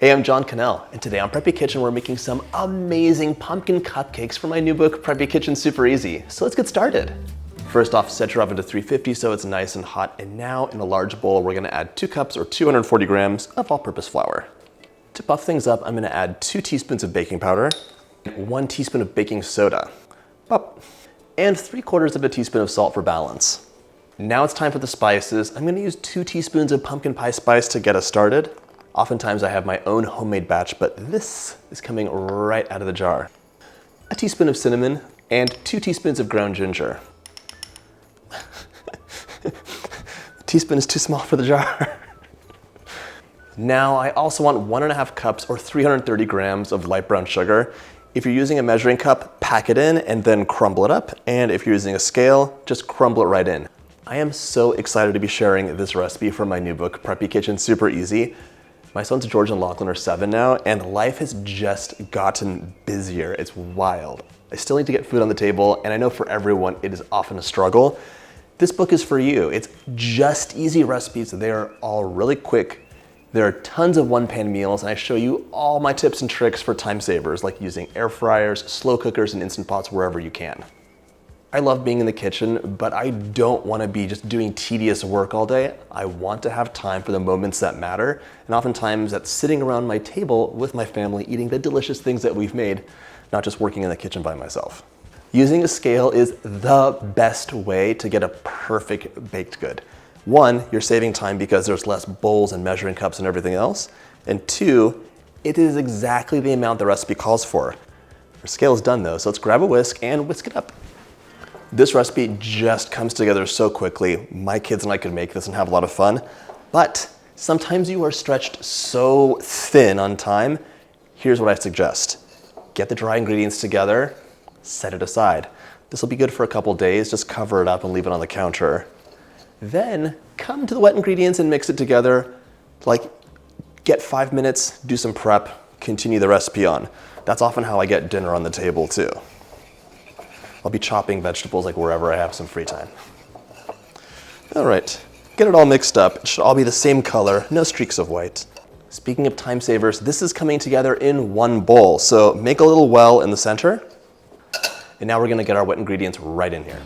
Hey, I'm John Cannell, and today on Preppy Kitchen we're making some amazing pumpkin cupcakes for my new book, Preppy Kitchen Super Easy. So let's get started. First off, set your oven to 350 so it's nice and hot, and now in a large bowl we're gonna add 2 cups or 240 grams of all-purpose flour. To buff things up, I'm gonna add 2 teaspoons of baking powder, 1 teaspoon of baking soda, and 3/4 of a teaspoon of salt for balance. Now it's time for the spices. I'm gonna use 2 teaspoons of pumpkin pie spice to get us started. Oftentimes I have my own homemade batch, but this is coming right out of the jar. A teaspoon of cinnamon and 2 teaspoons of ground ginger. The teaspoon is too small for the jar. Now I also want 1.5 cups or 330 grams of light brown sugar. If you're using a measuring cup, pack it in and then crumble it up. And if you're using a scale, just crumble it right in. I am so excited to be sharing this recipe from my new book, Preppy Kitchen Super Easy. My sons George and Lachlan are 7 now, and life has just gotten busier. It's wild. I still need to get food on the table, and I know for everyone it is often a struggle. This book is for you. It's just easy recipes. They are all really quick. There are tons of one-pan meals, and I show you all my tips and tricks for time savers, like using air fryers, slow cookers, and Instant Pots wherever you can. I love being in the kitchen, but I don't want to be just doing tedious work all day. I want to have time for the moments that matter, and oftentimes that's sitting around my table with my family eating the delicious things that we've made, not just working in the kitchen by myself. Using a scale is the best way to get a perfect baked good. 1, you're saving time because there's less bowls and measuring cups and everything else, and 2, it is exactly the amount the recipe calls for. Our scale is done though, so let's grab a whisk and whisk it up. This recipe just comes together so quickly. My kids and I could make this and have a lot of fun, but sometimes you are stretched so thin on time. Here's what I suggest. Get the dry ingredients together, set it aside. This will be good for a couple days. Just cover it up and leave it on the counter. Then come to the wet ingredients and mix it together. Like, get 5 minutes, do some prep, continue the recipe on. That's often how I get dinner on the table too. I'll be chopping vegetables like wherever I have some free time. All right, get it all mixed up. It should all be the same color, no streaks of white. Speaking of time savers, this is coming together in one bowl. So make a little well in the center. And now we're gonna get our wet ingredients right in here.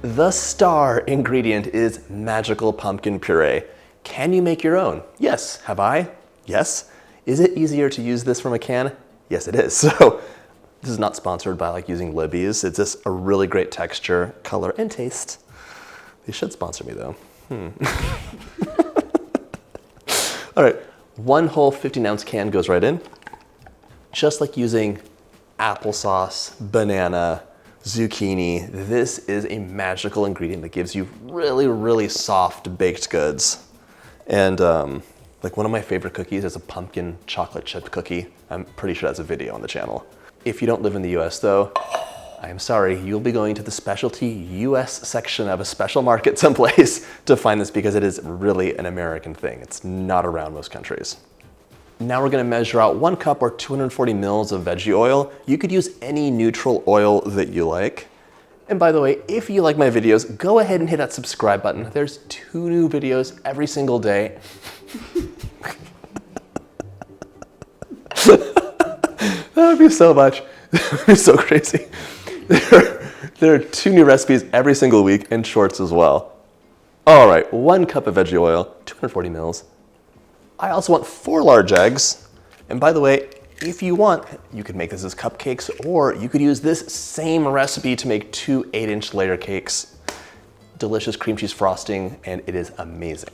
The star ingredient is magical pumpkin puree. Can you make your own? Yes. Have I? Yes. Is it easier to use this from a can? Yes, it is. So this is not sponsored by like using Libby's. It's just a really great texture, color, and taste. They should sponsor me though. All right, 1 whole 15-ounce can goes right in. Just like using applesauce, banana, zucchini, this is a magical ingredient that gives you really, really soft baked goods. And like one of my favorite cookies is a pumpkin chocolate chip cookie. I'm pretty sure that's a video on the channel. If you don't live in the US though, I am sorry, you'll be going to the specialty US section of a special market someplace to find this because it is really an American thing. It's not around most countries. Now we're gonna measure out 1 cup or 240 mils of veggie oil. You could use any neutral oil that you like. And by the way, if you like my videos, go ahead and hit that subscribe button. There's 2 new videos every single day. That would be so much. That would be so crazy. There are 2 new recipes every single week and shorts as well. All right, 1 cup of veggie oil, 240 mils. I also want 4 large eggs. And by the way, if you want, you could make this as cupcakes, or you could use this same recipe to make 2 8-inch layer cakes. Delicious cream cheese frosting, and it is amazing.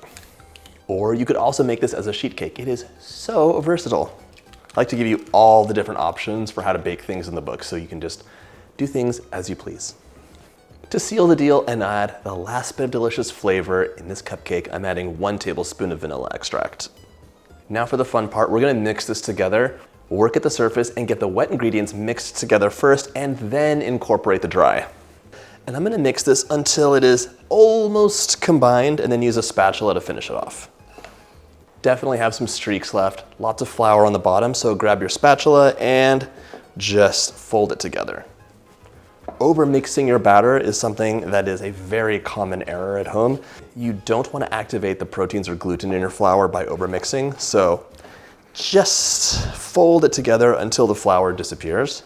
Or you could also make this as a sheet cake. It is so versatile. I like to give you all the different options for how to bake things in the book so you can just do things as you please. To seal the deal and add the last bit of delicious flavor in this cupcake, I'm adding 1 tablespoon of vanilla extract. Now for the fun part, we're gonna mix this together, work at the surface, and get the wet ingredients mixed together first, and then incorporate the dry. And I'm gonna mix this until it is almost combined, and then use a spatula to finish it off. Definitely have some streaks left, lots of flour on the bottom, so grab your spatula and just fold it together. Over mixing your batter is something that is a very common error at home. You don't want to activate the proteins or gluten in your flour by over mixing, so just fold it together until the flour disappears.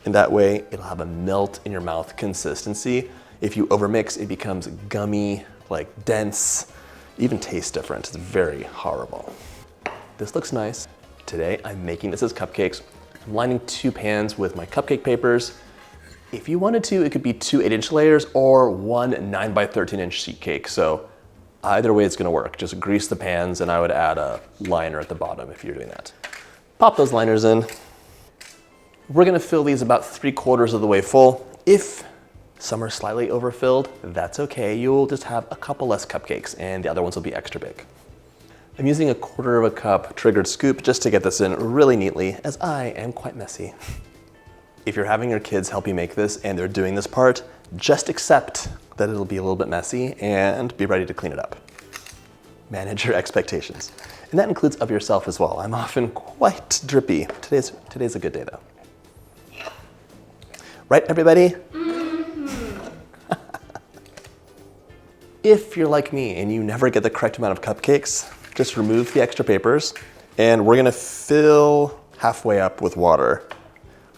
And that way it'll have a melt in your mouth consistency. If you overmix, it becomes gummy, like dense, even tastes different. It's very horrible. This looks nice. Today I'm making this as cupcakes. I'm lining 2 pans with my cupcake papers. If you wanted to, it could be 2 8-inch layers or 1 9 by 13-inch sheet cake. So either way it's gonna work. Just grease the pans and I would add a liner at the bottom if you're doing that. Pop those liners in. We're gonna fill these about 3/4 of the way full. If some are slightly overfilled, that's okay. You'll just have a couple less cupcakes and the other ones will be extra big. I'm using a 1/4 cup triggered scoop just to get this in really neatly, as I am quite messy. If you're having your kids help you make this and they're doing this part, just accept that it'll be a little bit messy and be ready to clean it up. Manage your expectations. And that includes of yourself as well. I'm often quite drippy. Today's a good day though. Right, everybody? If you're like me and you never get the correct amount of cupcakes, just remove the extra papers and we're gonna fill halfway up with water.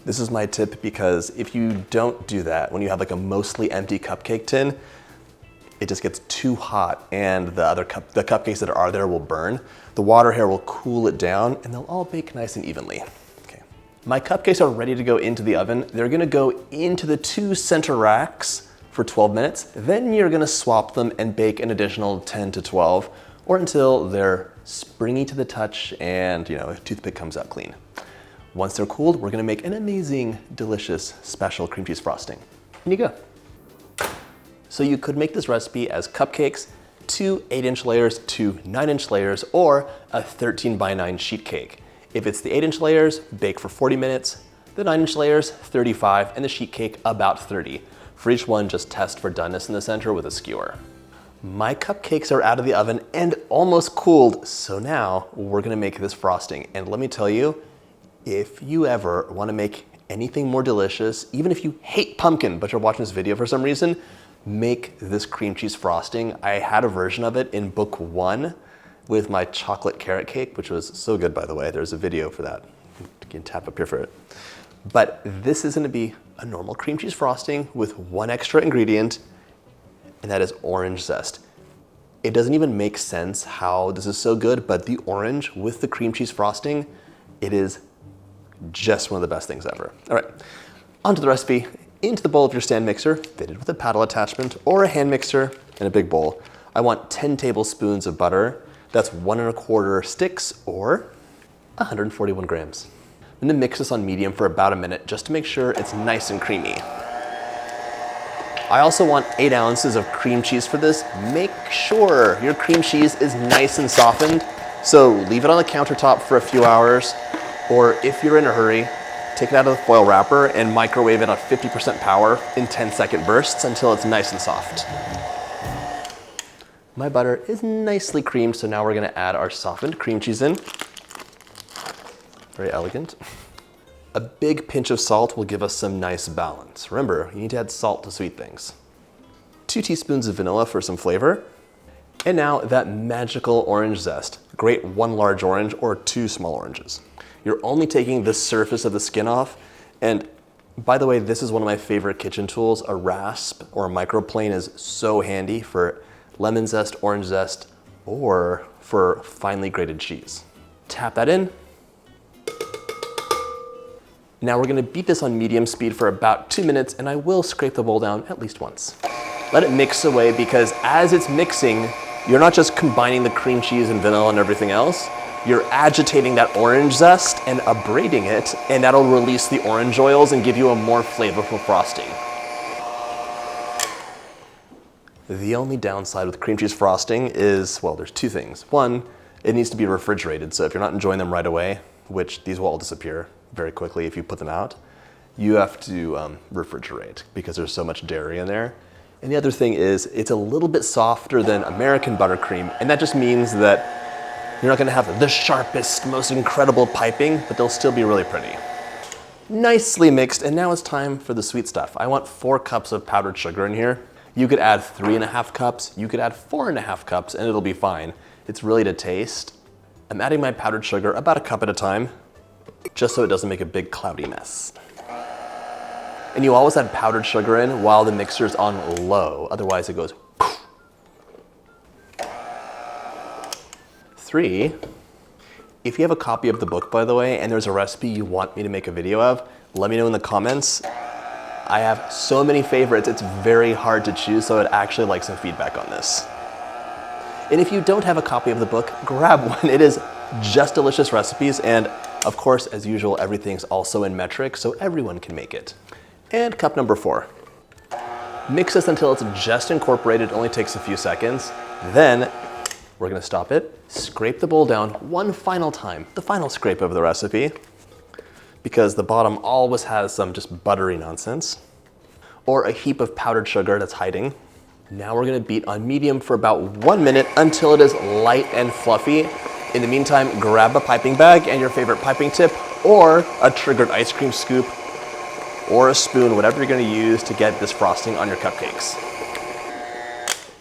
This is my tip because if you don't do that, when you have like a mostly empty cupcake tin, it just gets too hot and the cupcakes that are there will burn. The water here will cool it down and they'll all bake nice and evenly. Okay. My cupcakes are ready to go into the oven. They're gonna go into the 2 center racks for 12 minutes. Then you're gonna swap them and bake an additional 10 to 12 or until they're springy to the touch and a toothpick comes out clean. Once they're cooled, we're gonna make an amazing, delicious, special cream cheese frosting. In you go. So you could make this recipe as cupcakes, 2 8-inch layers, 2 9-inch layers, or a 13 by 9 sheet cake. If it's the 8-inch layers, bake for 40 minutes, the 9-inch layers, 35, and the sheet cake about 30. For each one, just test for doneness in the center with a skewer. My cupcakes are out of the oven and almost cooled, so now we're gonna make this frosting. And let me tell you, if you ever wanna make anything more delicious, even if you hate pumpkin, but you're watching this video for some reason, make this cream cheese frosting. I had a version of it in book 1 with my chocolate carrot cake, which was so good, by the way. There's a video for that. You can tap up here for it. But this is gonna be a normal cream cheese frosting with 1 extra ingredient, and that is orange zest. It doesn't even make sense how this is so good, but the orange with the cream cheese frosting, it is just one of the best things ever. All right, onto the recipe. Into the bowl of your stand mixer, fitted with a paddle attachment or a hand mixer in a big bowl. I want 10 tablespoons of butter. That's 1 1/4 sticks or 141 grams. I'm gonna mix this on medium for about a minute just to make sure it's nice and creamy. I also want 8 ounces of cream cheese for this. Make sure your cream cheese is nice and softened. So leave it on the countertop for a few hours, or if you're in a hurry, take it out of the foil wrapper and microwave it on 50% power in 10-second bursts until it's nice and soft. My butter is nicely creamed, so now we're gonna add our softened cream cheese in. Very elegant. A big pinch of salt will give us some nice balance. Remember, you need to add salt to sweet things. 2 teaspoons of vanilla for some flavor. And now that magical orange zest. Grate 1 large orange or 2 small oranges. You're only taking the surface of the skin off. And by the way, this is one of my favorite kitchen tools. A rasp or a microplane is so handy for lemon zest, orange zest, or for finely grated cheese. Tap that in. Now we're gonna beat this on medium speed for about 2 minutes, and I will scrape the bowl down at least once. Let it mix away, because as it's mixing, you're not just combining the cream cheese and vanilla and everything else, you're agitating that orange zest and abrading it, and that'll release the orange oils and give you a more flavorful frosting. The only downside with cream cheese frosting is, well, there's 2 things. 1, it needs to be refrigerated, so if you're not enjoying them right away, which these will all disappear very quickly if you put them out, you have to refrigerate because there's so much dairy in there. And the other thing is it's a little bit softer than American buttercream, and that just means that you're not gonna have the sharpest, most incredible piping, but they'll still be really pretty. Nicely mixed, and now it's time for the sweet stuff. I want 4 cups of powdered sugar in here. You could add 3 1/2 cups, you could add 4 1/2 cups, and it'll be fine. It's really to taste. I'm adding my powdered sugar about a cup at a time, just so it doesn't make a big cloudy mess. And you always add powdered sugar in while the mixer's on low, otherwise it goes poof. 3, if you have a copy of the book, by the way, and there's a recipe you want me to make a video of, let me know in the comments. I have so many favorites, it's very hard to choose, so I'd actually like some feedback on this. And if you don't have a copy of the book, grab one. It is just delicious recipes, and of course, as usual, everything's also in metric, so everyone can make it. And cup number 4. Mix this until it's just incorporated, it only takes a few seconds. Then we're gonna stop it, scrape the bowl down one final time, the final scrape of the recipe, because the bottom always has some just buttery nonsense, or a heap of powdered sugar that's hiding. Now we're gonna beat on medium for about 1 minute until it is light and fluffy. In the meantime, grab a piping bag and your favorite piping tip, or a triggered ice cream scoop, or a spoon, whatever you're gonna use to get this frosting on your cupcakes.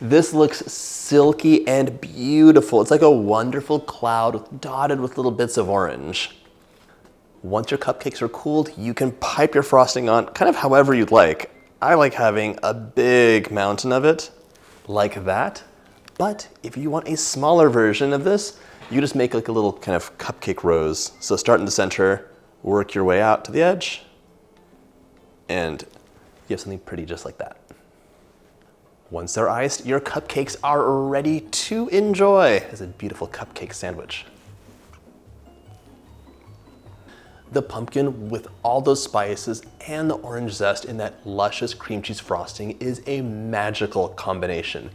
This looks silky and beautiful. It's like a wonderful cloud dotted with little bits of orange. Once your cupcakes are cooled, you can pipe your frosting on kind of however you'd like. I like having a big mountain of it, like that. But if you want a smaller version of this, you just make like a little kind of cupcake rose. So start in the center, work your way out to the edge, and you have something pretty just like that. Once they're iced, your cupcakes are ready to enjoy as a beautiful cupcake sandwich. The pumpkin with all those spices and the orange zest in that luscious cream cheese frosting is a magical combination.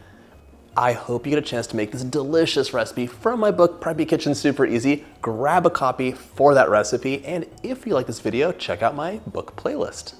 I hope you get a chance to make this delicious recipe from my book, Preppy Kitchen Super Easy. Grab a copy for that recipe, and if you like this video, check out my book playlist.